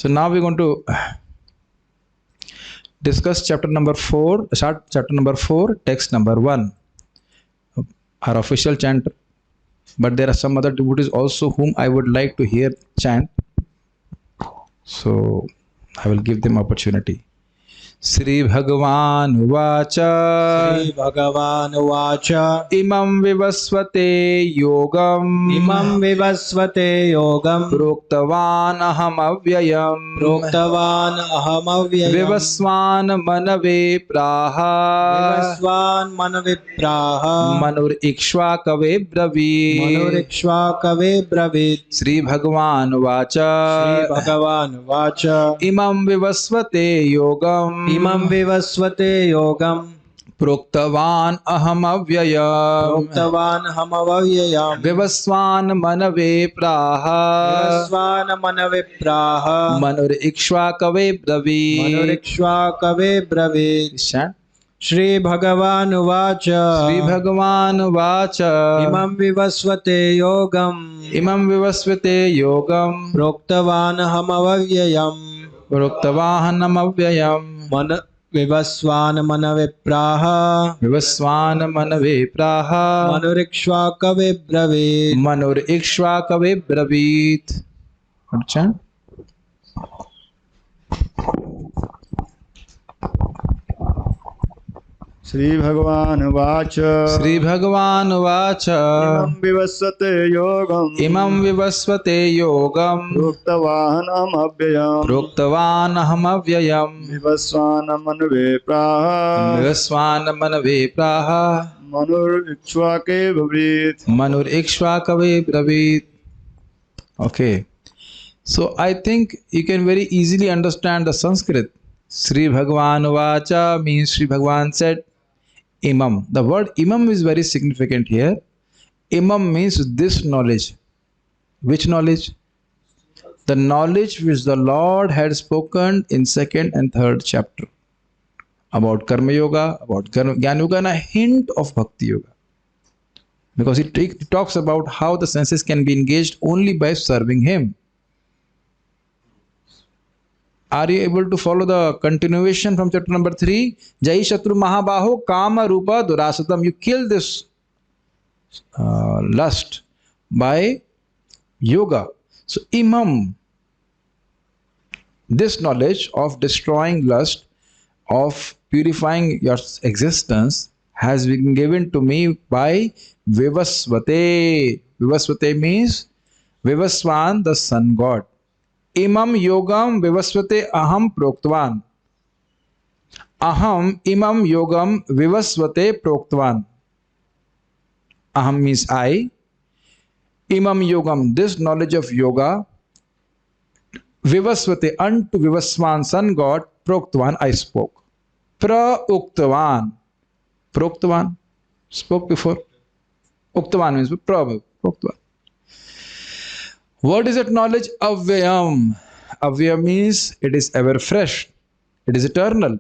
So now we're going to discuss chapter number 4, start chapter number 4, text number 1, our official chant. But there are some other devotees also whom I would like to hear chant. So I will give them opportunity. Shri Bhagavan Vacha Shri Bhagavan Vacha Imam Vivasvate Yogam Imam Vivasvate Yogam Proktavan Aham Avyayam Proktavan Aham Avyayam Vivasvan Manave Praha Vivasvan Manavipraha Manur Ikshvakave Bravi Manurikshvakave Bravit Shri Bhagavan Shri Vacha Bhagavan Vacha Imam Vivasvate Yogam Imam Vivasvate Yogam Proktavan Aham Avyayam Proktavan Aham Avyayam Vivasvan Manave Praha Vivasvan Manavipraha Manur Ikshvakave Bravi Manurikshvakave Bravit Chant. Shri Bhagavan Vacha Shri Bhagavan Vacha Imam Vivasvate Yogam Imam Vivasvate Yogam Proktavan Aham Avyayam Proktavanam Avyayam Man Vivasvan Manavipraha Vivasvan Manave Praha Manurikshvakave Bravit Manur Ikshvakave Bravit. What chant? Shri भगवान watch Shri Bhagavan Vacha इमं विवस्वते योगम् Imam Vivasvate Yogam प्रोक्तवाहनम् अव्ययम् Proktavanam Avyayam विवस्वानमन्वे प्राह Vivasvan Manave Praha मनुरिक्ष्वाके भवेत् Manur Ikshvakave Bravit. Okay. So I think you can very easily understand the Sanskrit. Sri Bhagavan Vacha means Sri Bhagavan said Imam. The word Imam is very significant here. Imam means this knowledge. Which knowledge? The knowledge which the Lord had spoken in 2nd and 3rd chapter about Karma Yoga, about Jnana Yoga, and a hint of Bhakti Yoga. Because it talks about how the senses can be engaged only by serving Him. Are you able to follow the continuation from chapter number 3? Jai Shatru Mahabaho Kama Rupa Durasatam. You kill this lust by yoga. So Imam, this knowledge of destroying lust, of purifying your existence, has been given to me by Vivasvate. Vivasvate means Vivasvan, the sun god. Imam yogam vivasvate aham proktvan. Aham imam yogam vivasvate proktvan. Aham means I. Imam yogam, this knowledge of yoga. Vivasvate, unto Vivasvan, sun god, proktvan, I spoke. Pra-uktvan. Proktvan, spoke before. Uktvan means proktvan. What is that knowledge? Avyayam. Avyayam means it is ever fresh. It is eternal.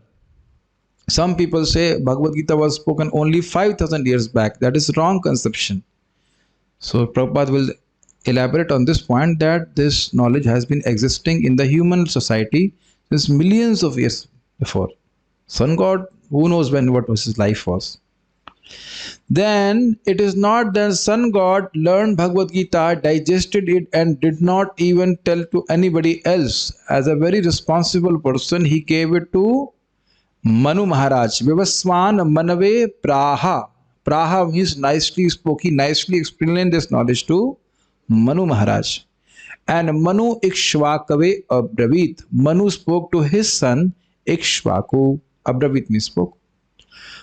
Some people say Bhagavad Gita was spoken only 5,000 years back. That is wrong conception. So Prabhupada will elaborate on this point that this knowledge has been existing in the human society since millions of years before. Sun God, who knows what his life was. Then it is not that sun god learned Bhagavad Gita, digested it, and did not even tell to anybody else. As a very responsible person, he gave it to Manu Maharaj. Vivasvan Manave Praha. Praha means nicely spoke. He nicely explained this knowledge to Manu Maharaj. And Manu Ikshvakave Abravit. Manu spoke to his son Ikshvaku. Abravit means spoke.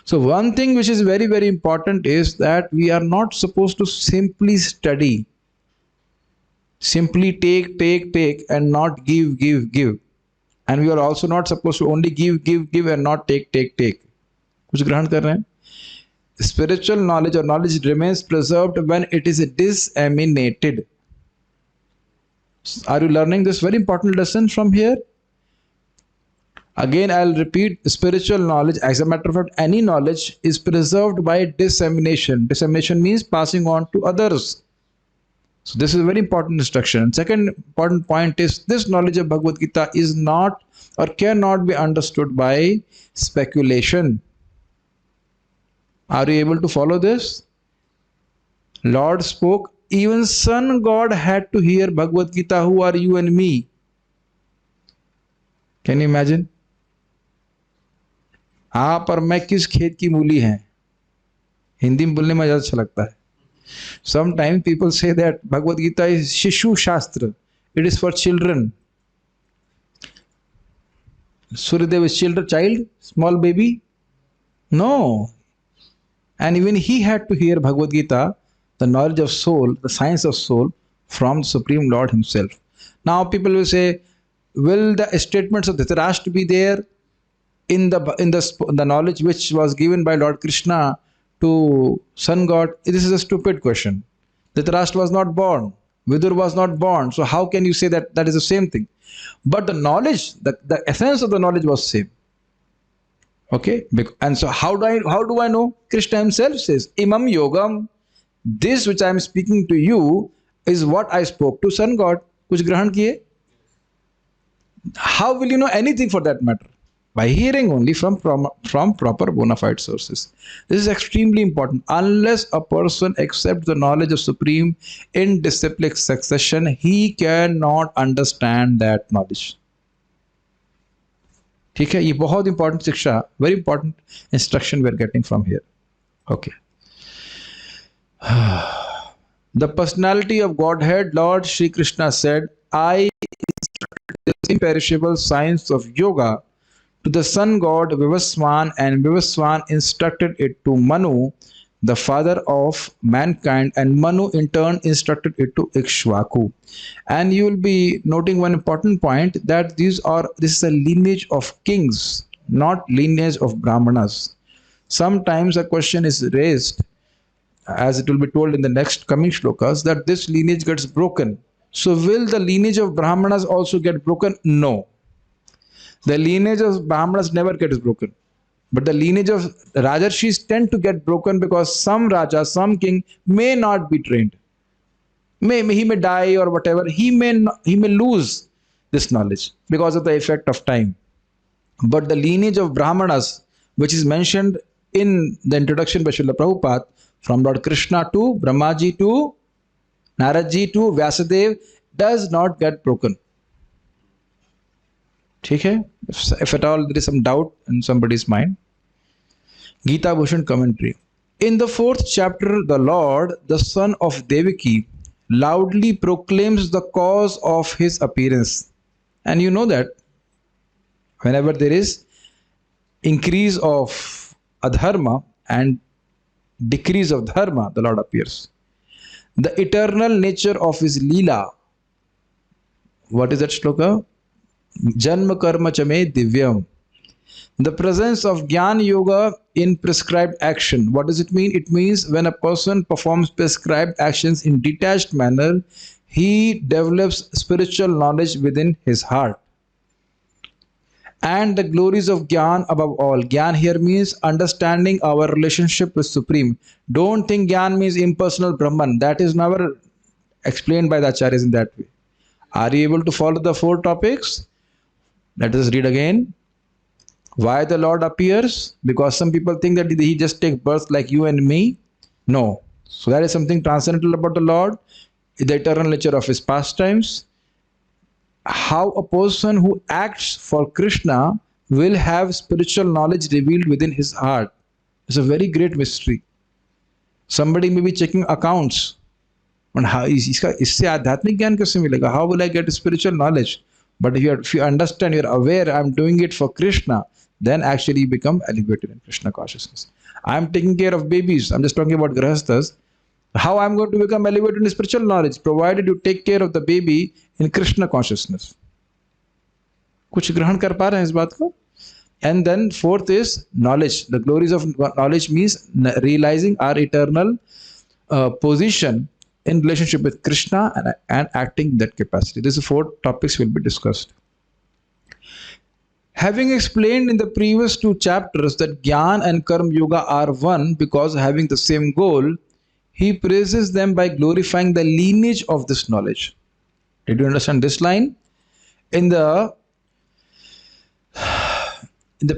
So one thing which is very, very important is that we are not supposed to simply study, simply take and not give. And we are also not supposed to only give and not take. कुछ ग्रहण कर रहे हैं? Spiritual knowledge or knowledge remains preserved when it is disseminated. Are you learning this very important lesson from here? Again, I'll repeat, spiritual knowledge, as a matter of fact, any knowledge is preserved by dissemination. Dissemination means passing on to others. So this is a very important instruction. And second important point is this knowledge of Bhagavad Gita is not or cannot be understood by speculation. Are you able to follow this? Lord spoke, even Sun God had to hear Bhagavad Gita. Who are you and me? Can you imagine? आप और मैं किस खेत की मूली हैं? हिंदी में बोलने में ज़्यादा अच्छा लगता है. Sometimes people say that Bhagavad Gita is Shishu Shastra. It is for children. Suryadev is child, small baby? No. And even he had to hear Bhagavad Gita, the knowledge of soul, the science of soul, from the Supreme Lord himself. Now people will say, will the statements of Dhritarashtra be there in the knowledge which was given by Lord Krishna to Sun God? This is a stupid question. Dhritarashtra was not born. Vidur was not born. So how can you say that that is the same thing? But the knowledge, the essence of the knowledge was same. Okay? And so how do I know? Krishna himself says, Imam Yogam, this which I am speaking to you is what I spoke to Sun God. Kuch grahan kiye? How will you know anything for that matter? By hearing only from proper bona fide sources. This is extremely important. Unless a person accepts the knowledge of Supreme in disciplic succession, he cannot understand that knowledge. ठीक है, ये बहुत important शिक्षा, very important instruction we are getting from here. Okay. The personality of Godhead, Lord Shri Krishna said, I instructed the imperishable science of yoga to the sun god Vivaswan, and Vivaswan instructed it to Manu, the father of mankind, and Manu in turn instructed it to Ikshvaku. And you will be noting one important point, that this is a lineage of kings, not lineage of Brahmanas. Sometimes a question is raised, as it will be told in the next coming shlokas, that this lineage gets broken. So will the lineage of Brahmanas also get broken? No. The lineage of Brahmanas never gets broken. But the lineage of Rajarshis tend to get broken because some Raja, some king may not be trained. He may die or whatever. He may lose this knowledge because of the effect of time. But the lineage of Brahmanas, which is mentioned in the introduction by Srila Prabhupada, from Lord Krishna to Brahmaji to Naradji to Vyasadev, does not get broken. ठीक है? If at all there is some doubt in somebody's mind. Gita Bhushan commentary. In the 4th chapter, the Lord, the son of Devaki, loudly proclaims the cause of his appearance. And you know that whenever there is increase of adharma and decrease of dharma, the Lord appears. The eternal nature of his Leela. What is that shloka? Janma karma chame divyam. The presence of Jnana Yoga in prescribed action. What does it mean? It means when a person performs prescribed actions in detached manner, he develops spiritual knowledge within his heart. And the glories of Jnana above all. Jnana here means understanding our relationship with Supreme. Don't think Jnana means impersonal Brahman. That is never explained by the Acharyas in that way. Are you able to follow the 4 topics? Let us read again. Why the Lord appears? Because some people think that he just takes birth like you and me. No. So that is something transcendental about the Lord, the eternal nature of his pastimes. How a person who acts for Krishna will have spiritual knowledge revealed within his heart. It's a very great mystery. Somebody may be checking accounts. And how इससे आध्यात्मिक ज्ञान कैसे मिलेगा? How will I get spiritual knowledge? But if you understand, you're aware, I'm doing it for Krishna, then actually you become elevated in Krishna consciousness. I'm taking care of babies. I'm just talking about grahasthas. How I'm going to become elevated in spiritual knowledge? Provided you take care of the baby in Krishna consciousness. कुछ ग्रहण कर पा रहे हैं इस बात को? And then 4th is knowledge. The glories of knowledge means realizing our eternal position in relationship with Krishna and acting in that capacity. These are 4 topics will be discussed. Having explained in the previous 2 chapters that Jnana and Karma Yoga are one because having the same goal, He praises them by glorifying the lineage of this knowledge. Did you understand this line? In the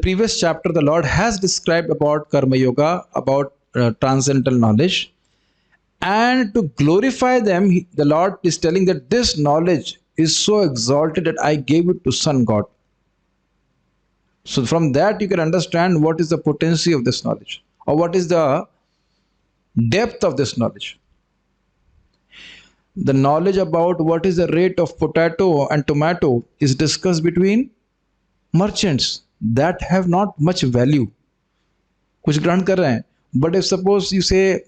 previous chapter, the Lord has described about Karma Yoga, about transcendental knowledge. And to glorify them, the Lord is telling that this knowledge is so exalted that I gave it to Sun God. So from that you can understand what is the potency of this knowledge, or what is the depth of this knowledge. The knowledge about what is the rate of potato and tomato is discussed between merchants that have not much value. कुछ ग्रहण कर रहे हैं. But if suppose you say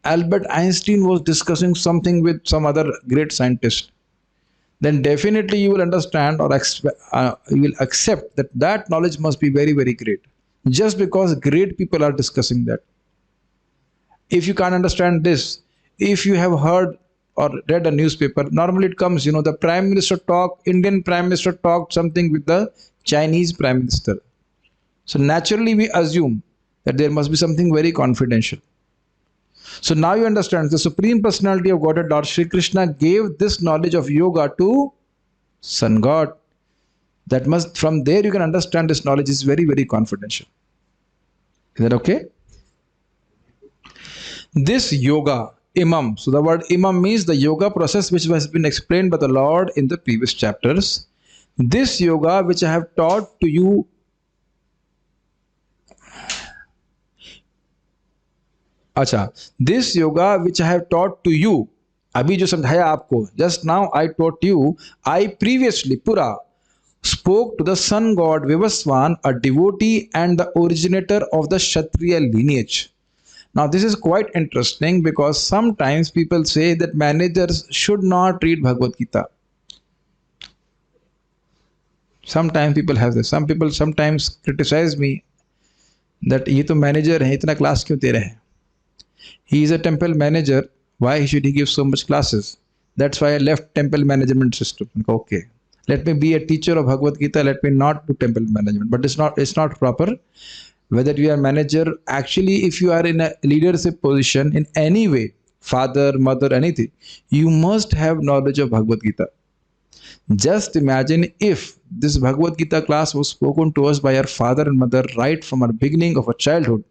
Albert Einstein was discussing something with some other great scientist, then definitely you will understand, or you will accept that that knowledge must be very, very great, just because great people are discussing that. If you can't understand this, if you have heard or read a newspaper, normally it comes, the Prime Minister Indian Prime Minister talked something with the Chinese Prime Minister. So naturally we assume that there must be something very confidential. So now you understand, the Supreme Personality of Godhead, Lord Shri Krishna, gave this knowledge of yoga to Sun God. From there you can understand this knowledge is very, very confidential. Is that okay? This yoga, imam. So the word imam means the yoga process which has been explained by the Lord in the previous chapters. This yoga which I have taught to you, this yoga which I have taught to you, अभी जो समझाया आपको, just now I taught you, I previously, Pura, spoke to the sun god Vivaswan, a devotee and the originator of the Kshatriya lineage. Now this is quite interesting because sometimes people say that managers should not read Bhagavad Gita. Sometimes people have this. Some people sometimes criticize me that ये तो manager है, इतना class क्यों दे रहे हैं? He is a temple manager. Why should he give so much classes? That's why I left temple management system. Okay, let me be a teacher of Bhagavad Gita. Let me not do temple management. But it's not proper. Whether you are manager, actually, if you are in a leadership position in any way, father, mother, anything, you must have knowledge of Bhagavad Gita. Just imagine if this Bhagavad Gita class was spoken to us by our father and mother right from our beginning of our childhood,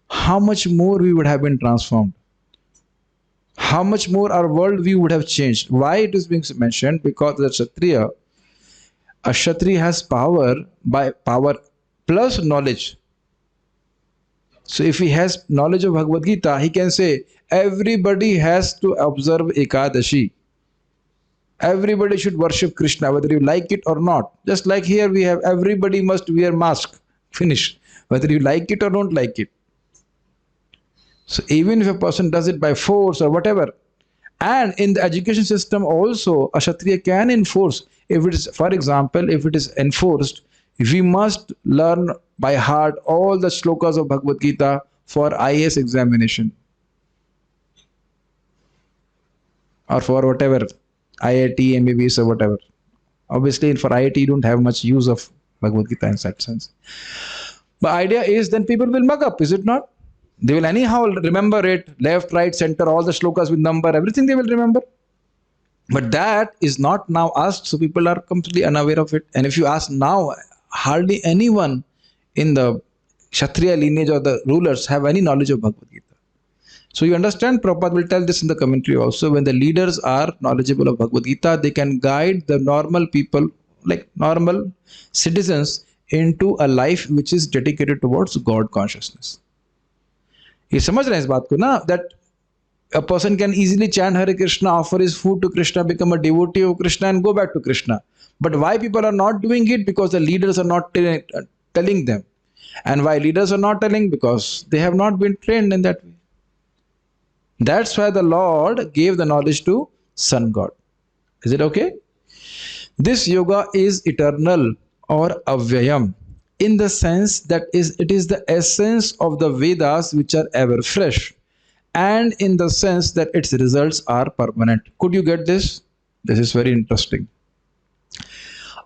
how much more we would have been transformed. How much more our world view would have changed. Why it is being mentioned? Because the Kshatriya, a Kshatriya has power by power plus knowledge. So if he has knowledge of Bhagavad Gita, he can say, everybody has to observe Ekadashi. Everybody should worship Krishna, whether you like it or not. Just like here we have, everybody must wear mask. Finish. Whether you like it or don't like it. So even if a person does it by force or whatever, and in the education system also, a Kshatriya can enforce. If it is, for example, if it is enforced, we must learn by heart all the shlokas of Bhagavad Gita for IAS examination. Or for whatever, IIT, MBBS or whatever. Obviously for IIT you don't have much use of Bhagavad Gita in that sense. But idea is then people will mug up, is it not? They will anyhow remember it, left, right, center, all the shlokas with number, everything they will remember. But that is not now asked, so people are completely unaware of it. And if you ask now, hardly anyone in the Kshatriya lineage or the rulers have any knowledge of Bhagavad Gita. So you understand, Prabhupada will tell this in the commentary also, when the leaders are knowledgeable of Bhagavad Gita, they can guide the normal people, like normal citizens, into a life which is dedicated towards God consciousness. ये समझ रहे हैं इस बात को ना, that a person can easily chant Hare Krishna, offer his food to Krishna, become a devotee of Krishna and go back to Krishna. But why people are not doing it? Because the leaders are not telling them. And why leaders are not telling? Because they have not been trained in that way. That's why the Lord gave the knowledge to Sun God. Is it okay? This yoga is eternal or avyayam, in the sense that it is the essence of the Vedas which are ever fresh, and in the sense that its results are permanent. Could you get this? This is very interesting.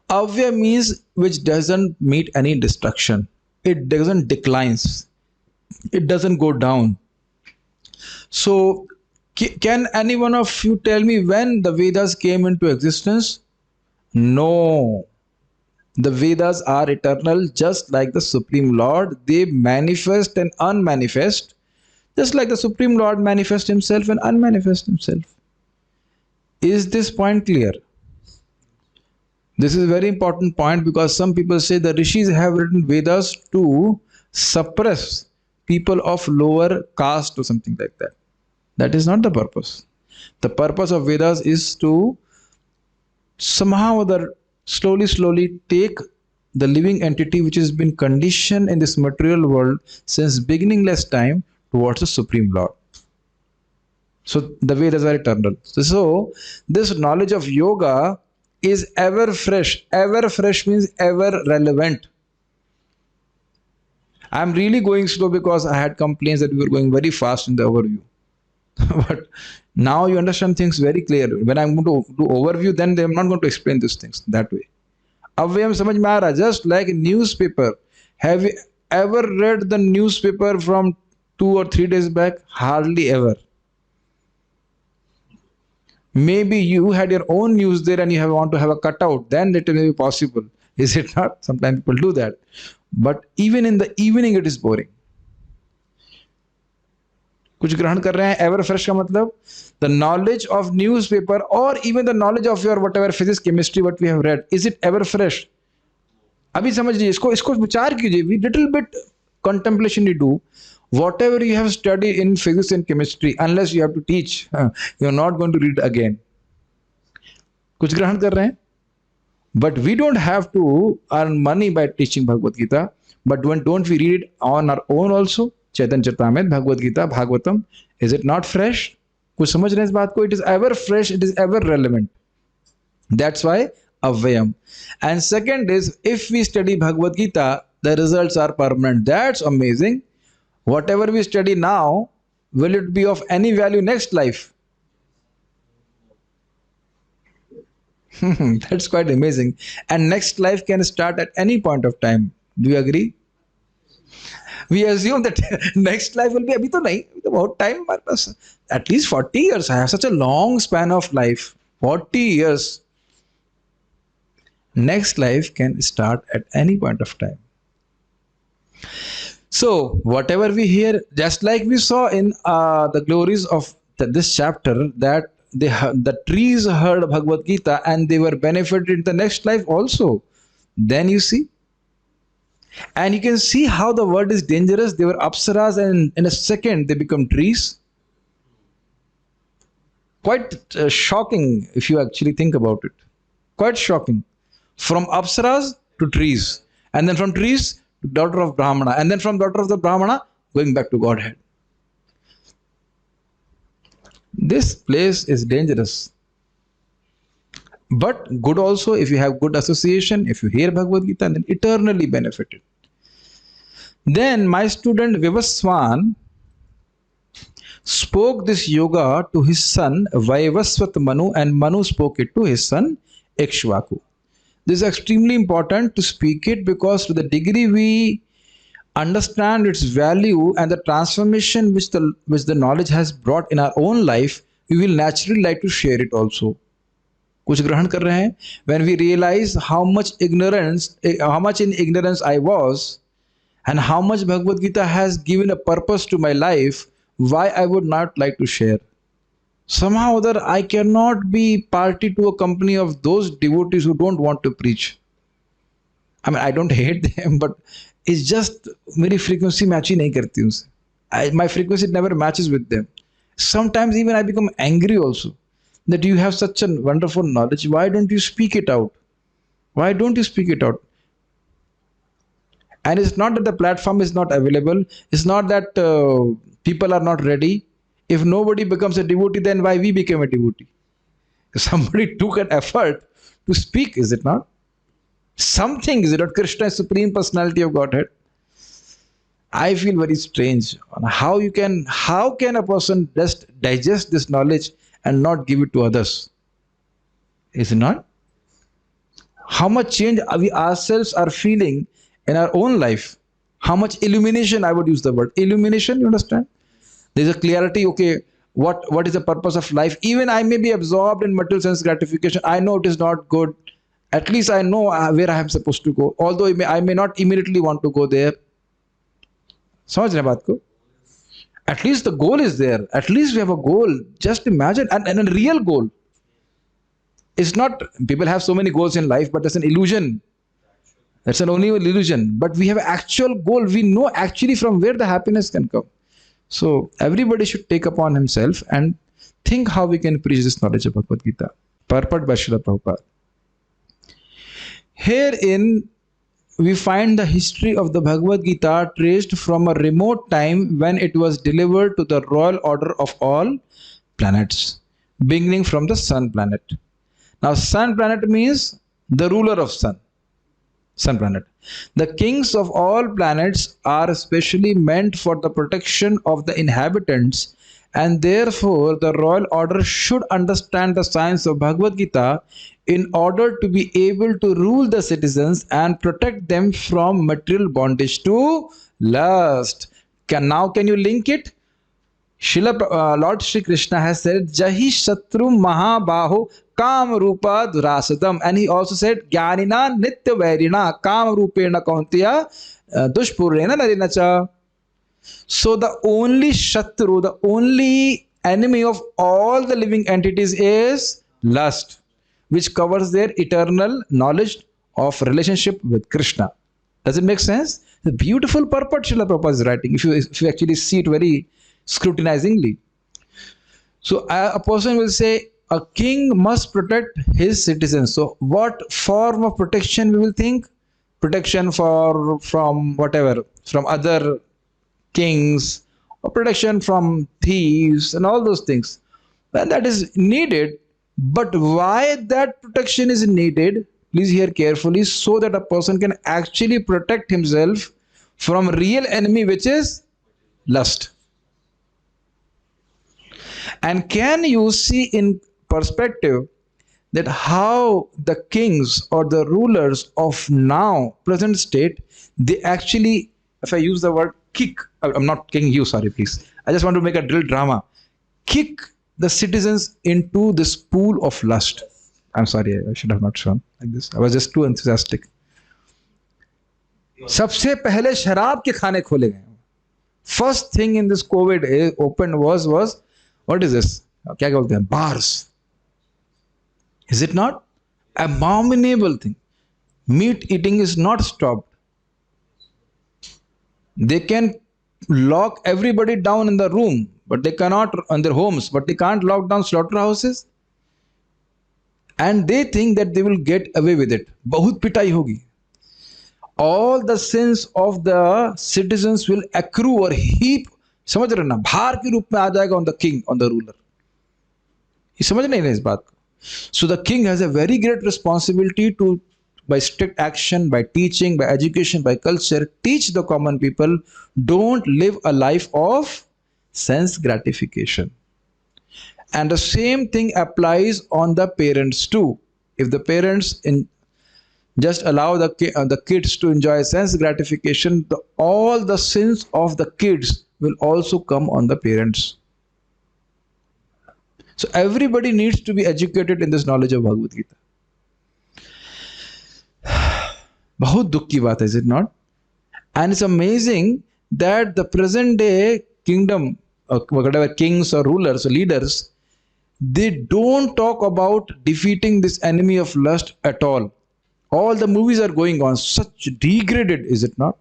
Avya means which doesn't meet any destruction. It doesn't decline. It doesn't go down. So, can any one of you tell me when the Vedas came into existence? No. The Vedas are eternal, just like the Supreme Lord. They manifest and unmanifest, just like the Supreme Lord manifests himself and unmanifests himself. Is this point clear? This is a very important point because some people say the rishis have written Vedas to suppress people of lower caste or something like that. That is not the purpose. The purpose of Vedas is to somehow or other slowly take the living entity which has been conditioned in this material world since beginningless time towards the Supreme Lord. So the Vedas are eternal. So this knowledge of yoga is ever fresh. Ever fresh means ever relevant. I'm really going slow because I had complaints that we were going very fast in the overview. But now you understand things very clearly. When I'm going to do overview, then I'm not going to explain these things that way. Avyam samajh mein aa raha, just like newspaper. Have you ever read the newspaper from 2 or 3 days back? Hardly ever. Maybe you had your own news there and you want to have a cutout, then it may be possible. Is it not? Sometimes people do that. But even in the evening, it is boring. कुछ ग्रहण कर रहे हैं ever fresh का मतलब the knowledge of newspaper और even the knowledge of your whatever physics chemistry what we have read is it ever fresh अभी समझ लीजिए इसको विचार कीजिए we little bit contemplation you do whatever you have studied in physics and chemistry unless you have to teach you are not going to read again कुछ ग्रहण कर रहे हैं but we don't have to earn money by teaching Bhagavad Gita but when don't we read it on our own also Chaitanya Charitamrita Bhagavad Gita Bhagavatam is it not fresh कुछ समझ रहे हैं इस बात को it is ever fresh it is ever relevant that's why avyam and second is if we study Bhagavad Gita the results are permanent that's amazing whatever we study now will it be of any value next life that's quite amazing and next life can start at any point of time do you agree we assume that next life will be abhi to nahi about time at least 40 years I have such a long span of life 40 years next life can start at any point of time so whatever we hear just like we saw in the glories of this chapter that the trees heard Bhagavad Gita and they were benefited in the next life also then you see and you can see how the word is dangerous they were apsaras and in a second they become trees quite shocking if you actually think about it quite shocking from apsaras to trees and then from trees to daughter of Brahmana and then from daughter of the Brahmana going back to Godhead this place is dangerous but good also if you have good association if you hear Bhagavad Gita then eternally benefited then my student Vivaswan spoke this yoga to his son Vaivasvat Manu and Manu spoke it to his son Ikshvaku this is extremely important to speak it because to the degree we understand its value and the transformation which the knowledge has brought in our own life we will naturally like to share it also कुछ ग्रहण कर रहे हैं when we realize how much in ignorance I was and how much Bhagavad Gita has given a purpose to my life why I would not like to share somehow or other I cannot be party to a company of those devotees who don't want to preach I mean I don't hate them but it's just मेरी frequency match ही नहीं करती उनसे my frequency never matches with them sometimes even I become angry also that you have such a wonderful knowledge why don't you speak it out and it's not that the platform is not available it's not that people are not ready if nobody becomes a devotee then why we became a devotee if somebody took an effort to speak is it not something is it not Krishna is supreme personality of Godhead I feel very strange on how can a person just digest this knowledge and not give it to others is it not how much change we ourselves are feeling in our own life how much illumination I would use the word illumination you understand There's a clarity, okay, what is the purpose of life? Even I may be absorbed in material sense gratification. I know it is not good. At least I know where I am supposed to go. Although I may not immediately want to go there. समझ रहे हैं बात को? At least the goal is there. At least we have a goal. Just imagine, and a real goal. It's not, people have so many goals in life, but that's an illusion. That's an only illusion. But we have an actual goal. We know actually from where the happiness can come. So everybody should take upon himself and think how we can preach this knowledge of Bhagavad Gita. Purport by Srila Prabhupada. Herein, we find the history of the Bhagavad Gita traced from a remote time when it was delivered to the royal order of all planets, beginning from the sun planet. Now, sun planet means the ruler of sun planet. The kings of all planets are specially meant for the protection of the inhabitants, and therefore the royal order should understand the science of Bhagavad Gita in order to be able to rule the citizens and protect them from material bondage to lust. Now can you link it? Lord Shri Krishna has said, Jahi Shatru Mahabaho Kam Rupa Durasadam. And he also said, Jnanina Nitya Vairina Kam Rupena Kauntiya Dushpurena Narinacha. So the only Shatru, the only enemy of all the living entities is lust, which covers their eternal knowledge of relationship with Krishna. Does it make sense? The beautiful purport Srila Prabhupada is writing, if you actually see it very scrutinizingly. So a person will say, a king must protect his citizens. So what form of protection we will think? Protection from whatever, from other kings, or protection from thieves and all those things. Well, that is needed. But why that protection is needed, please hear carefully, so that a person can actually protect himself from real enemy, which is lust. And can you see in perspective that how the kings or the rulers of now present state, they actually, if I use the word kick, I'm not kicking you, sorry please, I just want to make a drill drama, kick the citizens into this pool of lust. I'm sorry, I should have not shown like this. I was just too enthusiastic. सबसे पहले शराब के खाने खोले गए. First thing in this COVID opened was what is this? क्या बोलते हैं? Bars. Is it not? Abominable thing. Meat eating is not stopped. They can lock everybody down in the room, but they cannot, on their homes, but they can't lock down slaughterhouses. And they think that they will get away with it. बहुत पिटाई होगी. All the sins of the citizens will accrue or heap, समझ रहे ना, भार के रूप में आ जाएगा on the king, on the ruler. ये समझ नहीं है इस बात को. So the king has a very great responsibility to, by strict action, by teaching, by education, by culture, teach the common people, don't live a life of sense gratification. And the same thing applies on the parents too. If the parents just allow the kids to enjoy sense gratification, all the sins of the kids will also come on the parents. So everybody needs to be educated in this knowledge of Bhagavad Gita. बहुत दुख की बात है, is it not? And it's amazing that the present day kingdom, whatever kings or rulers or leaders, they don't talk about defeating this enemy of lust at all. All the movies are going on, such degraded, is it not?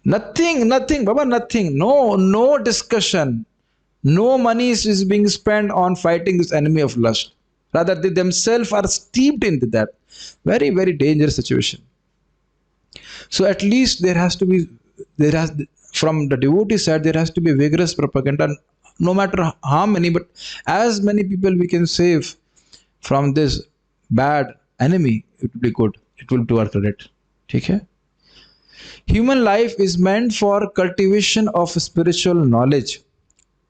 Nothing, Baba, nothing. No discussion. No money is being spent on fighting this enemy of lust. Rather, they themselves are steeped into that. Very, very dangerous situation. So at least from the devotee side, there has to be vigorous propaganda, no matter how many, but as many people we can save from this bad enemy, it will be good. It will do our credit. Okay? Human life is meant for cultivation of spiritual knowledge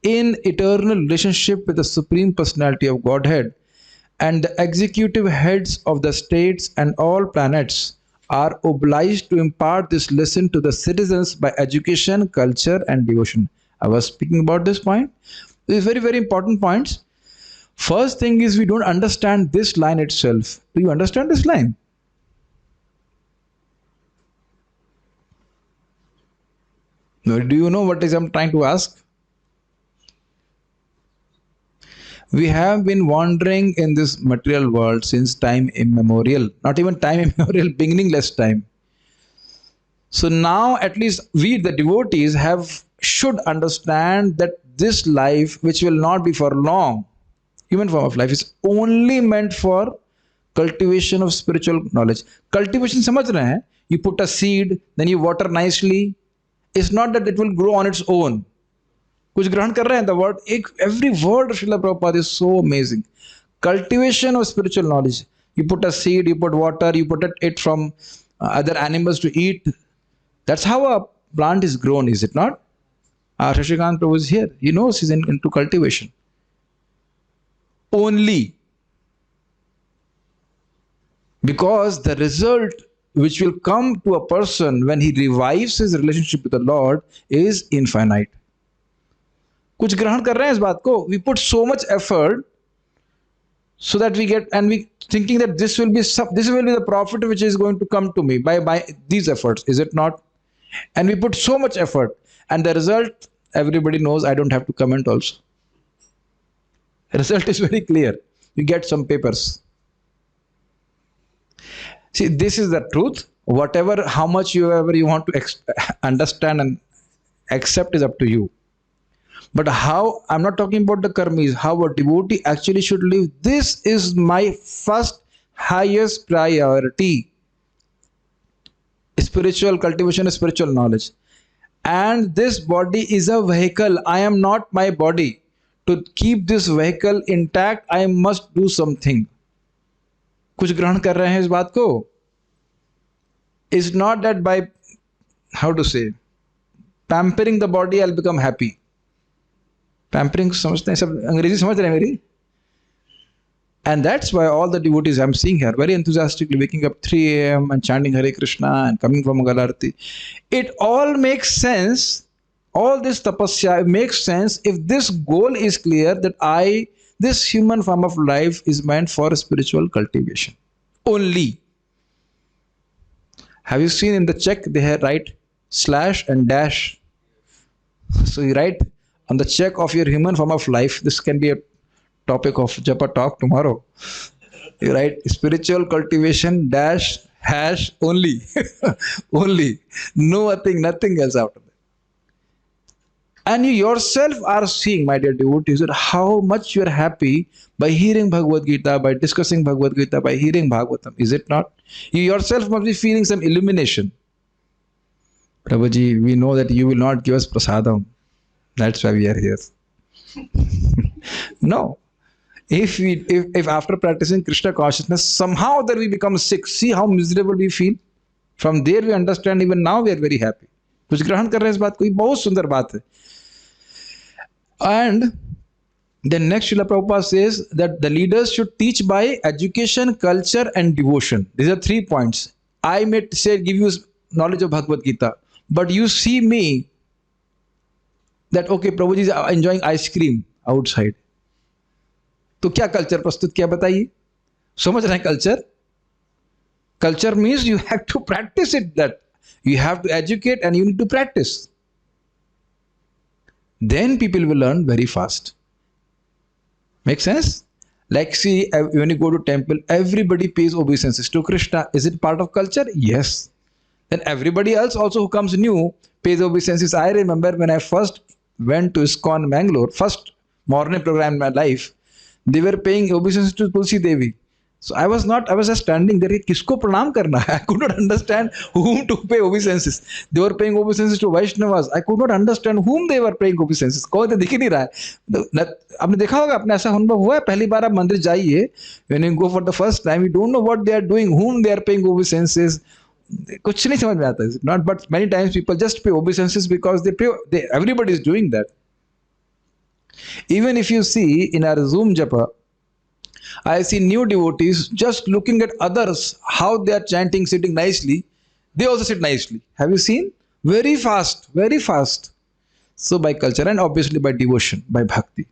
in eternal relationship with the Supreme Personality of Godhead, and the executive heads of the states and all planets are obliged to impart this lesson to the citizens by education, culture, and devotion. I was speaking about this point. These very, very important points. First thing is we don't understand this line itself. Do you understand this line? No, do you know what is I'm trying to ask? We have been wandering in this material world since time immemorial, not even time immemorial, beginningless time. So now at least we the devotees should understand that this life, which will not be for long, human form of life, is only meant for cultivation of spiritual knowledge. Cultivation समझ रहे हैं? You put a seed, then you water nicely. It's not that it will grow on its own. कुछ ग्रहण कर रहे हैं? The word, every word of Srila Prabhupada is so amazing. Cultivation of spiritual knowledge. You put a seed, you put water, you put it from other animals to eat. That's how a plant is grown, is it not? Shashikant Prabhu is here. He knows he's into cultivation. Only. Because the result which will come to a person when he revives his relationship with the Lord is infinite. कुछ ग्रहण कर रहे हैं इस बात को? We put so much effort so that we get, and we thinking that this will be the profit which is going to come to me by these efforts, is it not? And we put so much effort, and the result everybody knows. I don't have to comment also. The result is very clear. You get some papers. See, this is the truth. Whatever, how much you want to understand and accept is up to you. But how, I'm not talking about the karmis, how a devotee actually should live. This is my first highest priority. Spiritual cultivation, spiritual knowledge. And this body is a vehicle. I am not my body. To keep this vehicle intact, I must do something. कुछ ग्रहण कर रहे हैं इस बात को? It's not that by, how to say, pampering the body I'll become happy. Pampering समझते हैं सब, अंग्रेजी समझ रहे हैं मेरी? And that's why all the devotees I'm seeing here very enthusiastically waking up 3 a.m. and chanting Hare Krishna and coming from Mangal Aarti. It all makes sense. All this tapasya makes sense if this goal is clear that this human form of life is meant for spiritual cultivation only. Have you seen in the check they write slash and dash? So you write on the check of your human form of life. This can be a topic of Japa talk tomorrow. You write spiritual cultivation dash hash only. Only. Nothing else after that. And you yourself are seeing, my dear devotees, that how much you are happy by hearing Bhagavad Gita, by discussing Bhagavad Gita, by hearing Bhagavatam. Is it not? You yourself must be feeling some illumination. Prabhuji, we know that you will not give us prasadam. That's why we are here. No. If after practicing Krishna consciousness, somehow that we become sick, see how miserable we feel. From there we understand, even now we are very happy. कुछ ग्रहण कर रहे हैं इस बात को? ये बहुत सुंदर बात है. And then next Srila Prabhupada says that the leaders should teach by education, culture and devotion. These are 3 points. I may say give you knowledge of Bhagavad Gita, but you see me that okay, Prabhuji is enjoying ice cream outside. तो क्या culture प्रस्तुत किया बताइए? समझ रहे हैं culture? Culture means you have to practice it, that you have to educate and you need to practice. Then people will learn very fast. Make sense? Like see, when you go to temple, everybody pays obeisances to Krishna. Is it part of culture? Yes. Then everybody else also who comes new pays obeisances. I remember when I first went to ISKCON Bangalore, first morning program in my life, they were paying obeisances to Tulsi Devi. So I was just standing there, kisko pranam karna hai? I could not understand whom to pay obeisances. They were paying obeisances to Vaishnavas. I could not understand whom they were paying obeisances. कोई तो दिख ही नहीं रहा है. आपने देखा होगा, अपने ऐसा अनुभव हुआ है, पहली बार आप मंदिर जाइए, when you go for the first time, you don't know what they are doing, whom they are paying obeisances. कुछ नहीं समझ में आता है. Not, but many times people just pay obeisances because everybody is doing that. Even if you see in our Zoom Japa, I see new devotees just looking at others, how they are chanting, sitting nicely. They also sit nicely. Have you seen? Very fast, very fast. So by culture and obviously by devotion, by bhakti.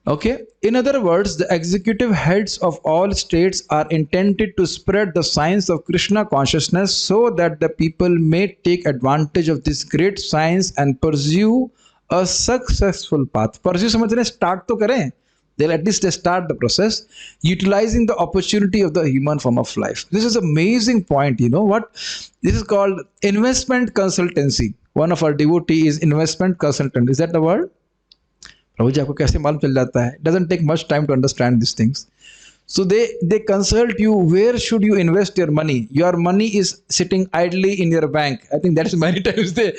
Okay. In other words, the executive heads of all states are intended to spread the science of Krishna consciousness so that the people may take advantage of this great science and pursue a successful path. Pursue समझ start तो करें. They'll at least start the process, utilizing the opportunity of the human form of life. This is an amazing point. You know what? This is called investment consultancy. One of our devotees is investment consultant. Is that the word? प्रभु जी आपको कैसे मालूम चल जाता है? Doesn't take much time to understand these things. So they consult you. Where should you invest your money? Your money is sitting idly in your bank. I think that is many times they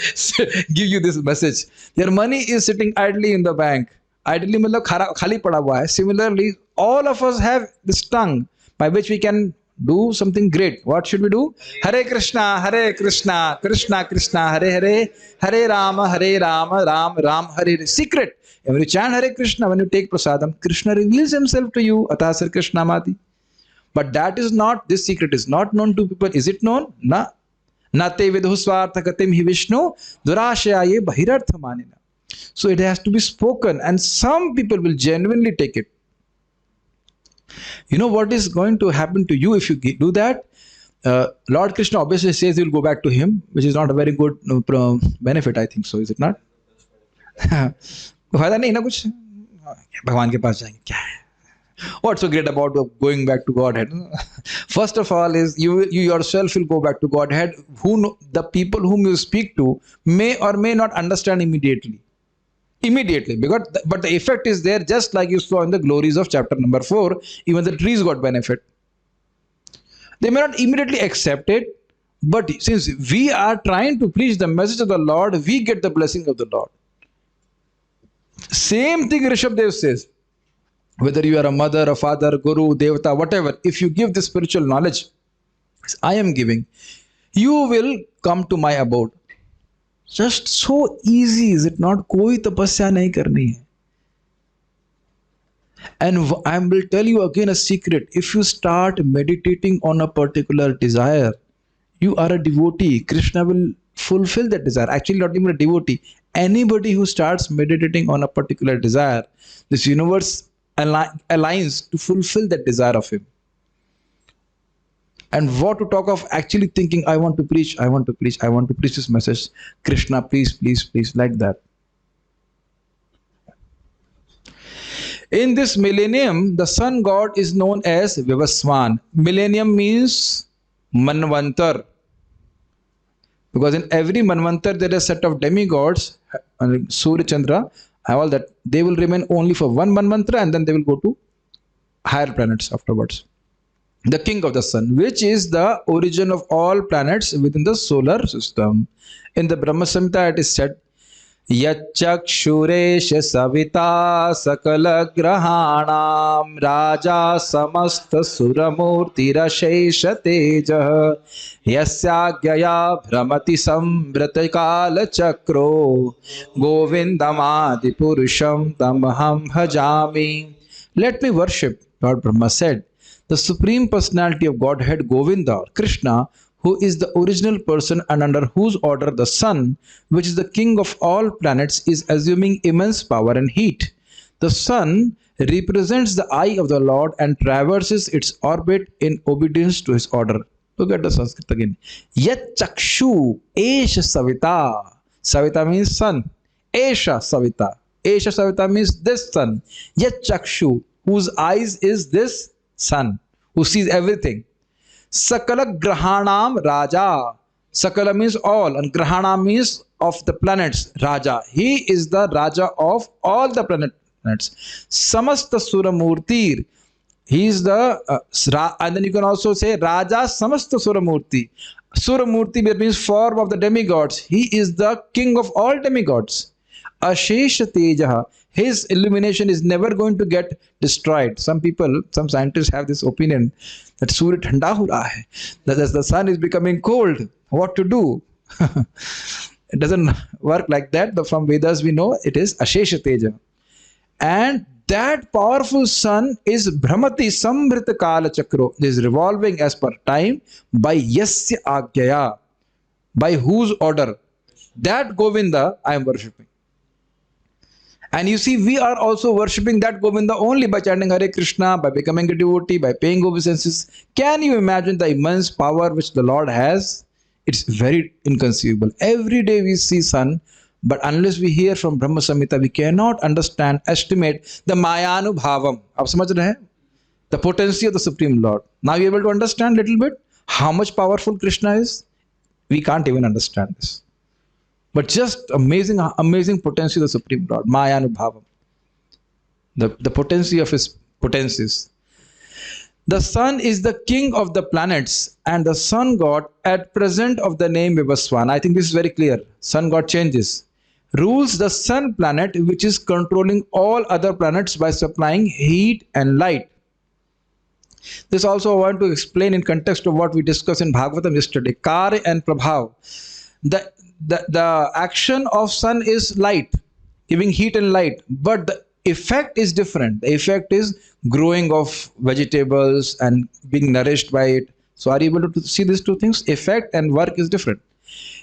give you this message. Your money is sitting idly in the bank. Idly मतलब खाली पड़ा हुआ है. Similarly, all of us have this tongue by which we can do something great. What should we do? Hare Krishna, Krishna Krishna, Hare Hare, Hare Rama, Ram Ram, Hare Hare. Secret. And when you chant Hare Krishna, when you take prasadam, Krishna reveals himself to you. Atah Sri Krishna Mati. But that is not, this secret is not known to people. Is it known? Na. Na te vidhu swartha katim hi Vishnu, durashaye bahirartha manina. So it has to be spoken, and some people will genuinely take it. You know what is going to happen to you if you do that? Lord Krishna obviously says you will go back to him, which is not a very good benefit, I think so. Is it not? फायदा नहीं ना कुछ, भगवान के पास जाएंगे क्या है? What's so great about going back to Godhead? First of all is you yourself will go back to Godhead. The people whom you speak to may or may not understand immediately, but the effect is there, just like you saw in the glories of chapter number 4. Even the trees got benefit. They may not immediately accept it, but since we are trying to preach the message of the Lord, we get the blessing of the Lord. Same thing Rishabh Dev says. Whether you are a mother, a father, guru, devata, whatever, if you give the spiritual knowledge I am giving, you will come to my abode. Just so easy, is it not? कोई तपस्या नहीं करनी है. And I will tell you again a secret. If you start meditating on a particular desire, you are a devotee. Krishna will fulfill that desire. Actually, not even a devotee. Anybody who starts meditating on a particular desire, this universe aligns to fulfill that desire of him. And what to talk of actually thinking, I want to preach this message. Krishna, please, like that. In this millennium, the sun god is known as Vivaswan. Millennium means Manvantar. Because in every Manvantar, there is a set of demigods, Surya, Chandra, all that. They will remain only for one Manvantar, and then they will go to higher planets afterwards. The king of the sun, which is the origin of all planets within the solar system. In the Brahma Samhita, it is said, Yachakshuresh savita sakala grahanam raja samasta suramurti rashesha tejah yasyagyaya bhramati samvrata kala chakro govindamadi purusham tamaham bhajami. Let me worship, Lord Brahma said, the Supreme Personality of Godhead Govinda, Krishna, who is the original person and under whose order the sun, which is the king of all planets, is assuming immense power and heat. The sun represents the eye of the Lord and traverses its orbit in obedience to his order. Look at the Sanskrit again. Yat chakshu esha savita. Savita means sun. Esha savita. Esha savita means this sun. Yat chakshu, whose eyes is this sun, who sees everything. Sakala grahanam raja. Sakala means all, and grahana means of the planets. Raja. He is the Raja of all the planets. Samasta Suramurtir. He is the, and then you can also say Raja Samasta Suramurti. Suramurti means form of the demigods. He is the king of all demigods. Ashesha Tejaha. His illumination is never going to get destroyed. Some scientists have this opinion that Surya thanda ho raha hai, that as the sun is becoming cold, what to do? It doesn't work like that. But from Vedas we know it is Ashesha Teja. And That powerful sun is Brahmati Sambrita Kala Chakro, is revolving as per time by Yasya Agyaya, by whose order? That Govinda I am worshipping. And you see, we are also worshipping that Govinda only by chanting Hare Krishna, by becoming a devotee, by paying obeisances. Can you imagine the immense power which the Lord has? It's very inconceivable. Every day we see sun, but unless we hear from Brahma Samhita, we cannot understand, estimate the Mayanubhavam. Aap samajh rahe hain? The potency of the Supreme Lord. Now you're able to understand little bit how much powerful Krishna is? We can't even understand this. But just amazing, amazing potency of the Supreme Lord, Mayanubhavam. The potency of his potencies. The sun is the king of the planets and the sun god at present of the name Vivaswan. I think this is very clear. Sun god changes. Rules the sun planet which is controlling all other planets by supplying heat and light. This also I want to explain in context of what we discussed in Bhagavatam yesterday. Karya and Prabhav. The action of sun is light, giving heat and light, but the effect is different. The effect is growing of vegetables and being nourished by it. So are you able to see these two things? Effect and work is different.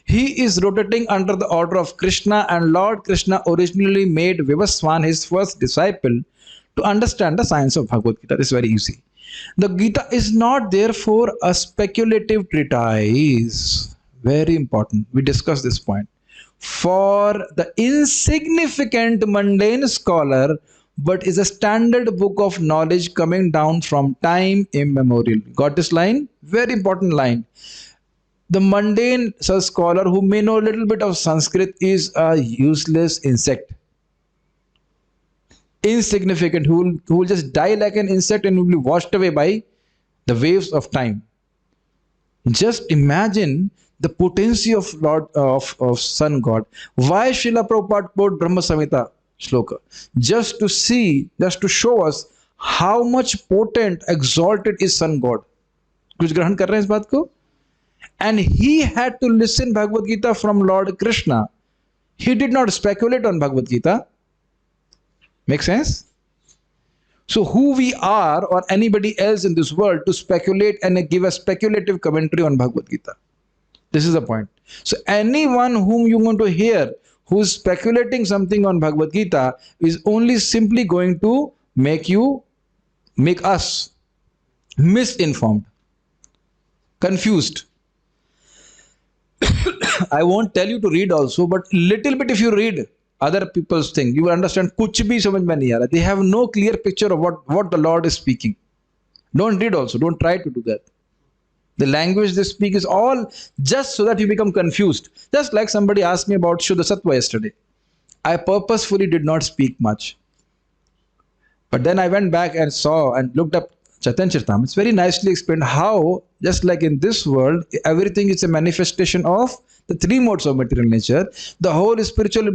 He is rotating under the order of Krishna, and Lord Krishna originally made Vivaswan his first disciple to understand the science of Bhagavad Gita. This is very easy. The Gita is not therefore a speculative treatise. Very important. We discussed this point. For the insignificant mundane scholar, but is a standard book of knowledge coming down from time immemorial. Got this line? Very important line. The mundane scholar who may know a little bit of Sanskrit is a useless insect. Insignificant, who will just die like an insect and will be washed away by the waves of time. Just imagine the potency of Lord of Sun God. Why Srila Prabhupada quote Brahma Samhita shloka? Just to see, just to show us how much potent, exalted is Sun God. कुछ ग्रहण कर रहे हैं इस बात को? And he had to listen Bhagavad Gita from Lord Krishna. He did not speculate on Bhagavad Gita. Make sense? So who we are or anybody else in this world to speculate and give a speculative commentary on Bhagavad Gita? This is the point. So anyone whom you want to hear who is speculating something on Bhagavad Gita is only simply going to make us misinformed, confused. I won't tell you to read also, but little bit if you read other people's thing, you will understand kuch bhi samajh mein nahi aa raha. They have no clear picture of what the Lord is speaking. Don't read also, don't try to do that. The language they speak is all just so that you become confused. Just like somebody asked me about Shuddha Sattva yesterday. I purposefully did not speak much. But then I went back and saw and looked up Chaitanya Charitamrita. It's very nicely explained how, just like in this world, everything is a manifestation of the three modes of material nature. The whole spiritual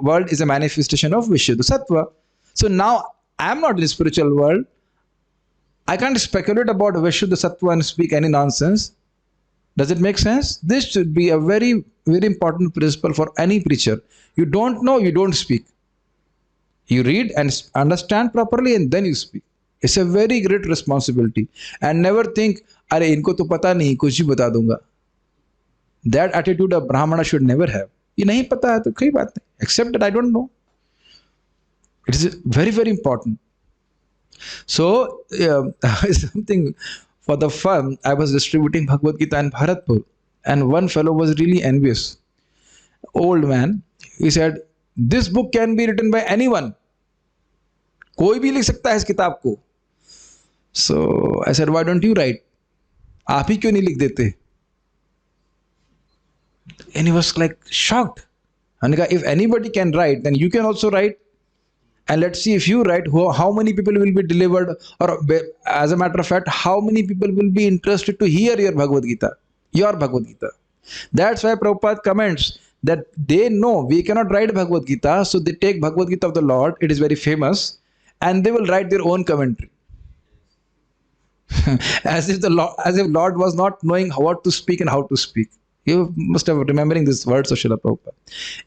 world is a manifestation of Vishuddha Sattva. So now I am not in the spiritual world. I can't speculate about Vishuddha Sattva and speak any nonsense. Does it make sense? This should be a very, very important principle for any preacher. You don't know, you don't speak. You read and understand properly and then you speak. It's a very great responsibility. And never think, "Are inko to pata nahi, kuch bhi bata dunga." That attitude a Brahmana should never have. Ye nahi pata hai to koi baat nahi. Accept that I don't know. It is very, very important. So, something for the fun, I was distributing Bhagavad Gita in Bharatpur, and one fellow was really envious. Old man, he said, "This book can be written by anyone. कोई भी लिख सकता है इस किताब को." So I said, "Why don't you write? आप ही क्यों नहीं लिख देते?" And he was like shocked. And if anybody can write, then you can also write. And let's see if you write, how many people will be delivered, or as a matter of fact, how many people will be interested to hear your Bhagavad Gita, your Bhagavad Gita. That's why Prabhupada comments that they know we cannot write Bhagavad Gita, so they take Bhagavad Gita of the Lord, it is very famous, and they will write their own commentary. as if Lord was not knowing what to speak and how to speak. You must have remembering these words of Srila Prabhupada.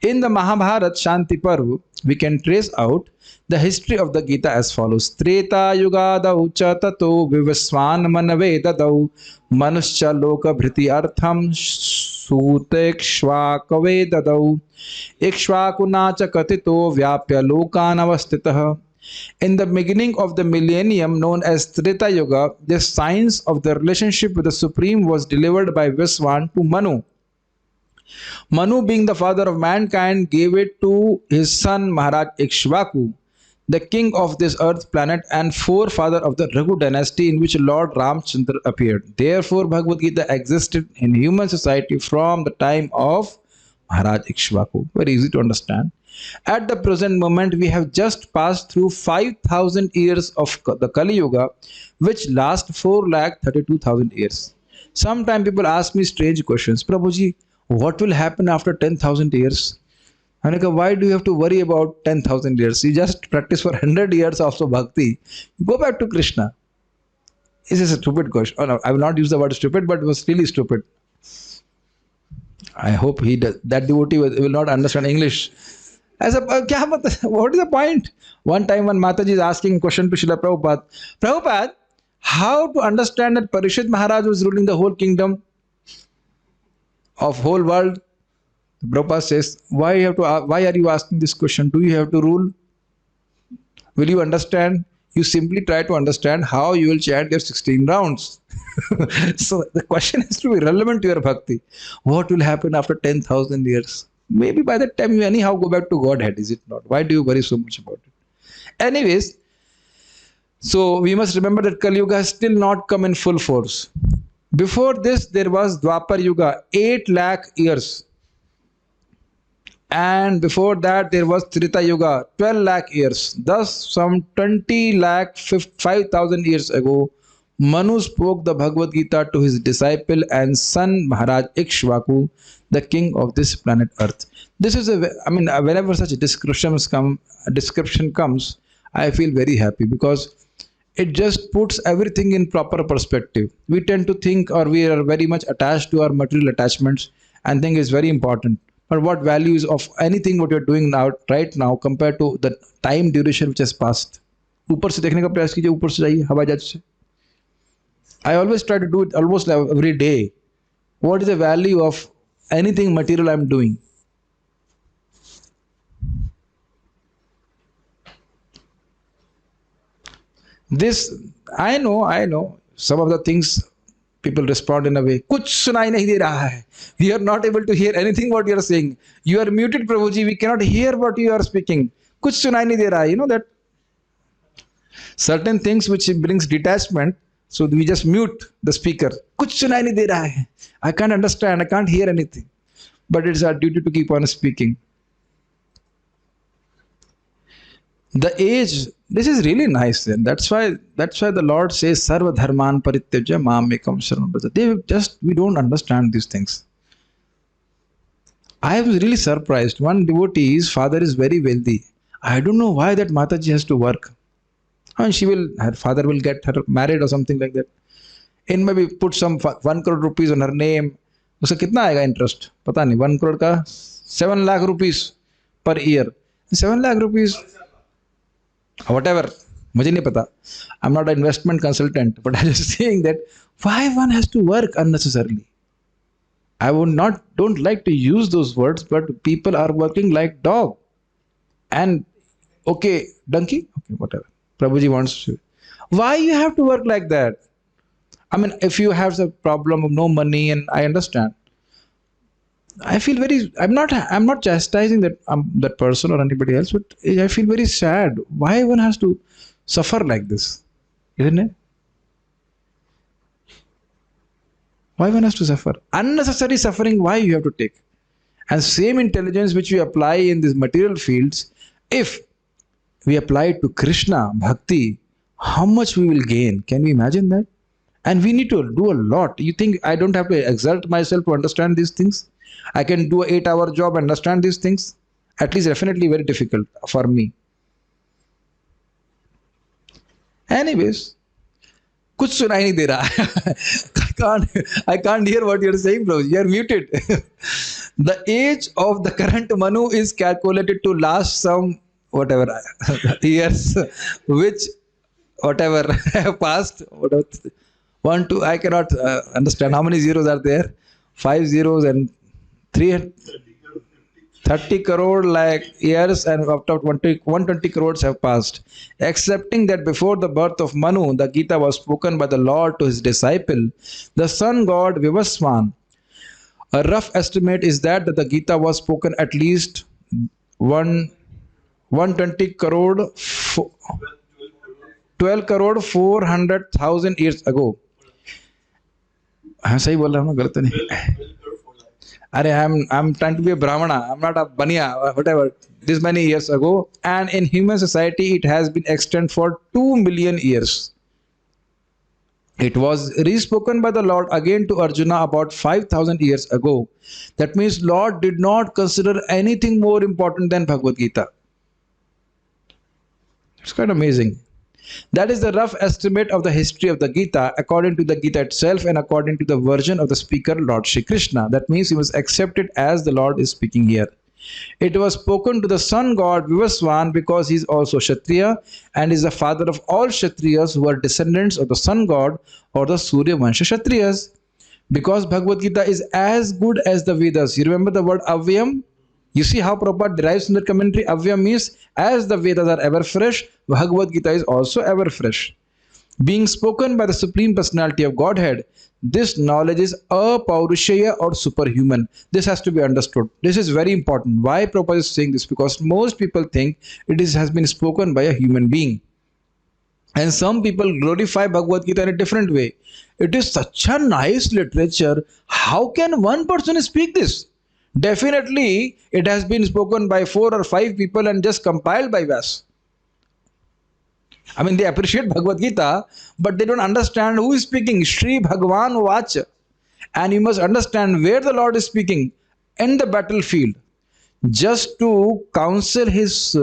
In the Mahabharata Shanti Parv, we can trace out The history of the Gita as follows. Treta yugadau cha tato vivaswan manave dadau manuscha loka bhriti artham sutekshvakave dadau ikshvakunacha katito vyapya lokanavastitah. In the beginning of the millennium known as Treta Yuga, the science of the relationship with the Supreme was delivered by Viswan to Manu. Manu, being the father of mankind, gave it to his son Maharaj Ikshvaku, the king of this earth planet and forefather of the Raghu dynasty in which Lord Ramchandra appeared. Therefore, Bhagavad Gita existed in human society from the time of Maharaj Ikshvaku. Very easy to understand. At the present moment, we have just passed through 5,000 years of the Kali Yuga, which lasts 4,32,000 years. Sometimes people ask me strange questions. Prabhuji, what will happen after 10,000 years? Anika, why do you have to worry about 10,000 years? You just practice for 100 years of bhakti. Go back to Krishna. This is a stupid question. Oh, no, I will not use the word stupid, but it was really stupid. I hope that devotee will not understand English. What is the point? One time when Mataji is asking a question to Srila Prabhupada, Prabhupada, how to understand that Parishit Maharaj was ruling the whole kingdom of whole world? Prabhupada says, why are you asking this question? Do you have to rule? Will you understand? You simply try to understand how you will chant your 16 rounds. So the question has to be relevant to your bhakti. What will happen after 10,000 years? Maybe by that time you anyhow go back to Godhead, is it not? Why do you worry so much about it? Anyways, so we must remember that Kali Yuga has still not come in full force. Before this, there was Dwapar Yuga, 8 lakh years. And before that, there was Treta Yuga, 12 lakh years. Thus, some 20 lakh 5,000 years ago, Manu spoke the Bhagavad Gita to his disciple and son Maharaj Ikshvaku, the king of this planet Earth. This is whenever such description comes, I feel very happy because it just puts everything in proper perspective. We tend to think, or we are very much attached to our material attachments and think it's very important. But what values of anything what you're doing now, right now, compared to the time duration which has passed? ऊपर से देखने का प्रयास कीजिए, ऊपर से जाइए हवाई जहाज से. I always try to do it almost every day. What is the value of anything material I'm doing? This, I know, some of the things people respond in a way, कुछ सुनाई नहीं दे रहा है. We are not able to hear anything what you are saying. You are muted, Prabhuji. We cannot hear what you are speaking. कुछ सुनाई नहीं दे रहा है. You know that certain things which brings detachment, so we just mute the speaker. कुछ सुनाई नहीं दे रहा है. I can't understand. I can't hear anything. But it's our duty to keep on speaking. The age, this is really nice then. That's why the Lord says Sarva Dharman Parityajya Mam Ekam Sharanam Vraja. We don't understand these things. I was really surprised. One devotee, his father is very wealthy. I don't know why that Mataji has to work. And her father will get her married or something like that. And maybe put some 1 crore rupees on her name. उसका कितना आएगा interest? पता नहीं. 1 crore का 7 lakh rupees per year. 7 lakh rupees. Whatever, मुझे नहीं पता. I'm not an investment consultant, but I'm just saying that why one has to work unnecessarily. I don't like to use those words, but people are working like dog. And okay, donkey, okay, whatever. Prabhuji wants to. Why you have to work like that? I mean, if you have a problem of no money, and I understand. I feel I'm not chastising that person or anybody else, but I feel very sad. Why one has to suffer like this, isn't it? Why one has to suffer? Unnecessary suffering, why you have to take? And same intelligence which we apply in these material fields, if we apply it to Krishna, Bhakti, how much we will gain? Can we imagine that? And we need to do a lot. You think I don't have to exert myself to understand these things? I can do an 8-hour job and understand these things? At least definitely very difficult for me. Anyways, कुछ सुनाई नहीं दे रहा. I can't hear what you're saying, bro. You're muted. The age of the current Manu is calculated to last some whatever years, which whatever have passed, whatever, 1, 2, I cannot understand how many zeros are there. 5 zeros and 3, 30 crore like years, and after 120 crores have passed. Accepting that before the birth of Manu, the Gita was spoken by the Lord to his disciple, the sun god Vivaswan. A rough estimate is that the Gita was spoken at least 120 crore, 12 crore 400,000 years ago. हाँ सही बोल रहा हूँ ना, गलत नहीं. अरे I'm trying to be a Brahmana. I'm not a Baniya, whatever. This many years ago, and in human society, it has been extant for 2 million years. It was re-spoken by the Lord again to Arjuna about 5,000 years ago. That means Lord did not consider anything more important than Bhagavad Gita. It's quite amazing. That is the rough estimate of the history of the Gita according to the Gita itself and according to the version of the speaker, Lord Shri Krishna. That means he was accepted as the Lord is speaking here. It was spoken to the sun god Vivaswan because he is also Kshatriya and is the father of all Kshatriyas who are descendants of the sun god or the Surya Vansha Kshatriyas. Because Bhagavad Gita is as good as the Vedas. You remember the word Avyam? You see how Prabhupada derives from the commentary. Avyam means as the Vedas are ever fresh, Bhagavad Gita is also ever fresh. Being spoken by the Supreme Personality of Godhead, this knowledge is apaurushaya or superhuman. This has to be understood. This is very important. Why Prabhupada is saying this? Because most people think has been spoken by a human being. And some people glorify Bhagavad Gita in a different way. It is such a nice literature. How can one person speak this? Definitely, it has been spoken by 4 or 5 people and just compiled by Vyas. I mean, they appreciate Bhagavad Gita, but they don't understand who is speaking. Shri Bhagavan Vacha. And you must understand where the Lord is speaking. In the battlefield. Just to counsel his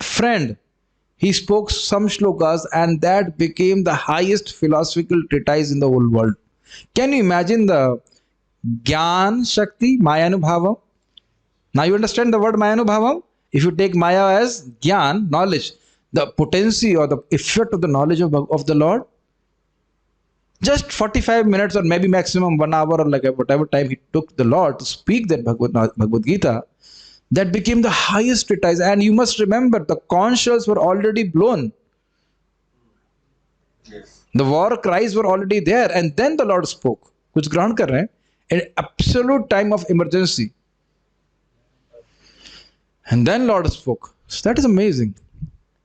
friend, he spoke some shlokas and that became the highest philosophical treatise in the whole world. Can you imagine the Gyan Shakti, Mayanubhavam? Now you understand the word Mayanubhavam? If you take Maya as Gyan, knowledge, the potency or the effect of the knowledge of the Lord, just 45 minutes or maybe maximum 1 hour or like whatever time he took the Lord to speak that Bhagavad Gita, that became the highest treatise. And you must remember the conch shells were already blown. Yes. The war cries were already there and then the Lord spoke. Kuch ground kar rahe hain? An absolute time of emergency. And then Lord spoke. So that is amazing.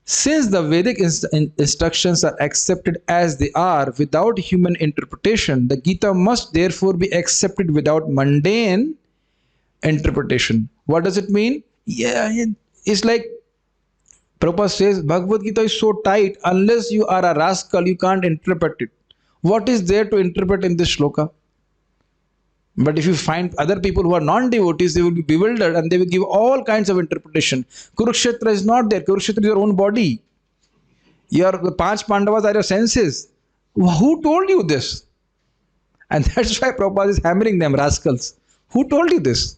Since the Vedic instructions are accepted as they are without human interpretation, the Gita must therefore be accepted without mundane interpretation. What does it mean? Yeah, it's like Prabhupada says, Bhagavad Gita is so tight, unless you are a rascal, you can't interpret it. What is there to interpret in this shloka? But if you find other people who are non-devotees, they will be bewildered and they will give all kinds of interpretation. Kurukshetra is not there. Kurukshetra is your own body. Your 5 Pandavas are your senses. Who told you this? And that's why Prabhupada is hammering them, rascals. Who told you this?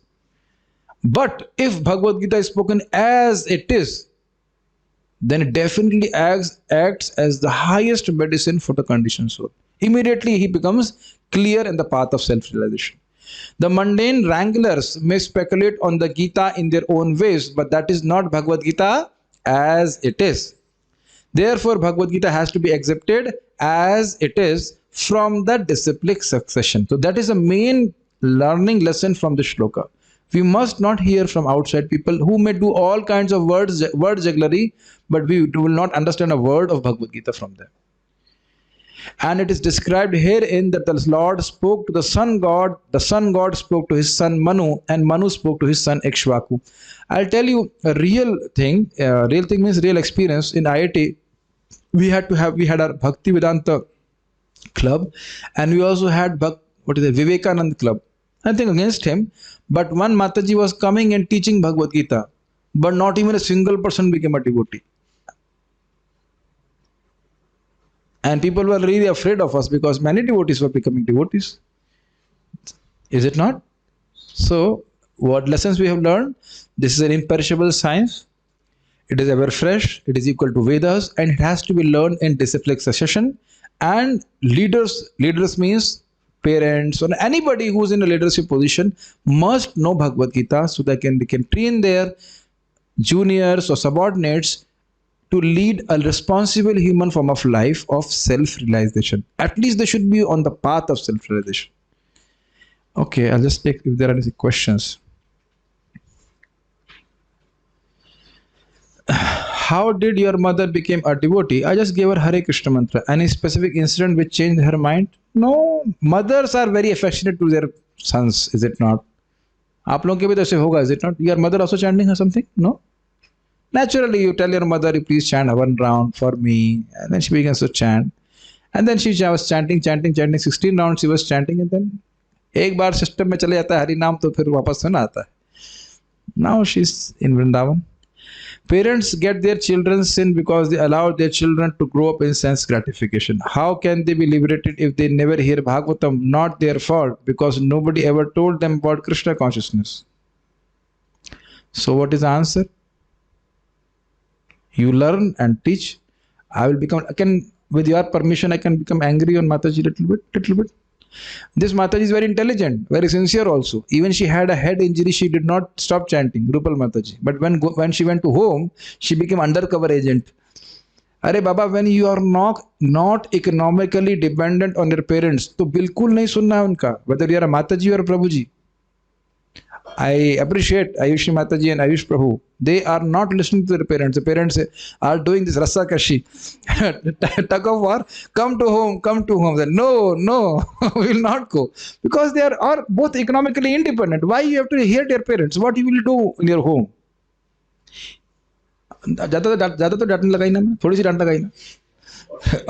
But if Bhagavad Gita is spoken as it is, then it definitely acts as the highest medicine for the conditioned soul. Immediately he becomes clear in the path of self-realization. The mundane wranglers may speculate on the Gita in their own ways, but that is not Bhagavad Gita as it is. Therefore, Bhagavad Gita has to be accepted as it is from the disciplic succession. So that is a main learning lesson from the shloka. We must not hear from outside people who may do all kinds of word jugglery, but we will not understand a word of Bhagavad Gita from them. And it is described herein that the Lord spoke to the sun god spoke to his son Manu, and Manu spoke to his son Ikshvaku. I'll tell you a real thing means real experience. In IIT, we had our Bhakti Vedanta club, and we also had Vivekanand club. Nothing against him, but one Mataji was coming and teaching Bhagavad Gita, but not even a single person became a devotee. And people were really afraid of us because many devotees were becoming devotees. Is it not? So, what lessons we have learned? This is an imperishable science. It is ever fresh. It is equal to Vedas, and it has to be learned in disciplic succession. And leaders means parents or anybody who is in a leadership position must know Bhagavad Gita so that they can train their juniors or subordinates to lead a responsible human form of life of self-realization. At least they should be on the path of self-realization. Okay, I'll just take if there are any questions. How did your mother become a devotee? I just gave her Hare Krishna mantra. Any specific incident which changed her mind? No. Mothers are very affectionate to their sons, is it not? आप लोगों के भी तो ऐसे होगा, is it not? Your mother also chanting or something? No? Naturally, you tell your mother, please chant one round for me. And then she begins to chant. And then she was chanting. 16 rounds she was chanting. And then एक बार system में चले जाता है हरि नाम तो फिर वापस सुना आता है. Now she's in Vrindavan. Parents get their children's sin because they allow their children to grow up in sense gratification. How can they be liberated if they never hear Bhagavatam? Not their fault, because nobody ever told them about Krishna consciousness. So what is the answer? You learn and teach. With your permission, I can become angry on Mataji little bit. This Mataji is very intelligent, very sincere also. Even she had a head injury, she did not stop chanting, Rupal Mataji. But when she went to home, she became undercover agent. Arey Baba, when you are not economically dependent on your parents, तो बिल्कुल नहीं सुनना है उनका, whether you are a Mataji or a Prabhuji. I appreciate Ayushi Mataji and Ayush Prabhu. They are not listening to their parents. The parents are doing this Rasa Kashi. Tug of war. Come to home. Then, no, we will not go. Because they are both economically independent. Why you have to hear their parents? What you will do in your home? ज़्यादा तो डांटने लगाई ना मैं, थोड़ी सी डांट लगाई ना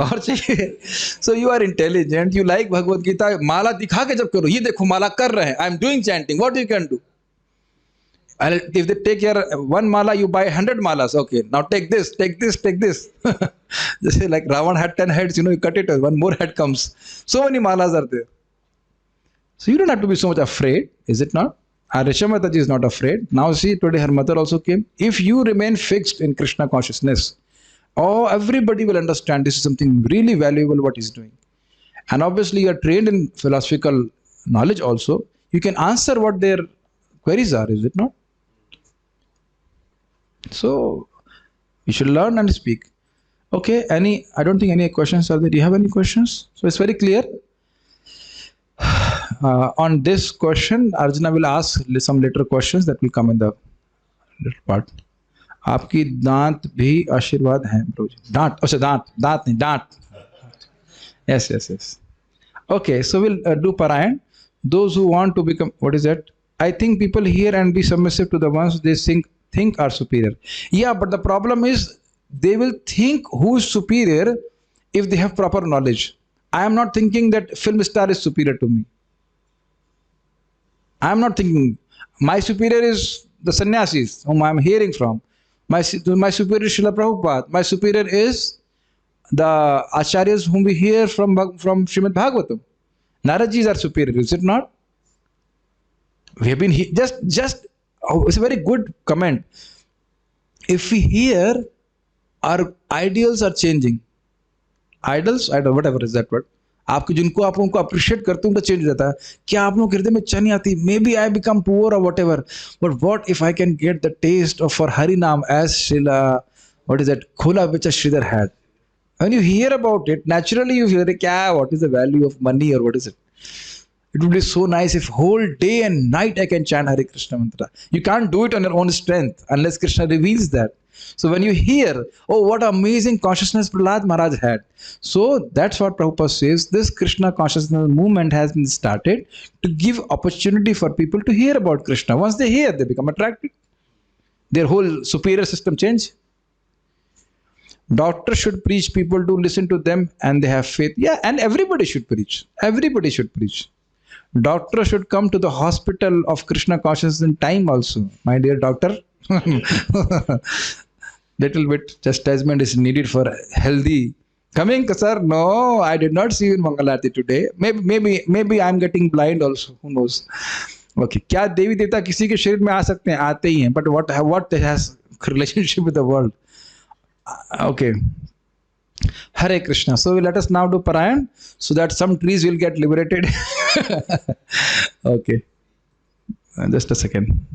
और चाहिए. So you are intelligent, you like Bhagavad Gita. माला दिखा के जब करो, ये देखो माला कर रहे हैं, I am doing chanting. What you can do? And if they take your one mala, you buy 100 malas. Okay, now take this. Just like Ravan had 10 heads, you cut it, one more head comes. So many malas are there. So you don't have to be so much afraid, is it not? Risha Mataji is not afraid. Now see, today her mother also came. If you remain fixed in Krishna consciousness, everybody will understand this is something really valuable what he's doing. And obviously you are trained in philosophical knowledge also. You can answer what their queries are, is it not? So you should learn and speak. Okay, I don't think any questions are there. Do you have any questions? So it's very clear. On this question, Arjuna will ask some later questions that will come in the little part. आपकी दांत भी आशीर्वाद है प्रभु जी. दांत नहीं. Yes. Okay, so we'll do Parayan. Those who want to become, what is that? I think people hear and be submissive to the ones they think are superior. Yeah, but the problem is they will think who is superior if they have proper knowledge. I am not thinking that film star is superior to me. I am not thinking. My superior is the sannyasis whom I am hearing from. My superior is Srila Prabhupada. My superior is the acharyas whom we hear from Srimad Bhagavatam. Naradjis are superior, is it not? We have been it's a very good comment. If we hear, our ideals are changing. Idols, whatever is that word. आपको जिनको आप उनको appreciate करते हैं उनका change हो जाता है. क्या आप लोगों के हृदय में इच्छा नहीं आती? Maybe I become poor or whatever, but what if I can get the taste of for Hari Naam as Srila, what is that, Khola which Sridhar had? When you hear about it, naturally you hear, what is the value of money or what is it? It would be so nice if whole day and night I can chant Hare Krishna mantra. You can't do it on your own strength unless Krishna reveals that. So when you hear, what amazing consciousness Prahlad Maharaj had. So that's what Prabhupada says. This Krishna consciousness movement has been started to give opportunity for people to hear about Krishna. Once they hear, they become attracted. Their whole superior system change. Doctors should preach, people to listen to them and they have faith. Yeah, and everybody should preach. Everybody should preach. Doctor should come to the hospital of Krishna consciousness in time also. My dear doctor, little bit chastisement is needed for healthy. Coming, sir? No, I did not see you in Mangalarti today. Maybe I am getting blind also. Who knows? Okay. क्या देवी देवता किसी के शरीर में आ सकते हैं? आते ही हैं. But what has relationship with the world. Okay. Hare Krishna. So let us now do Parayan so that some trees will get liberated. Okay. Just a second.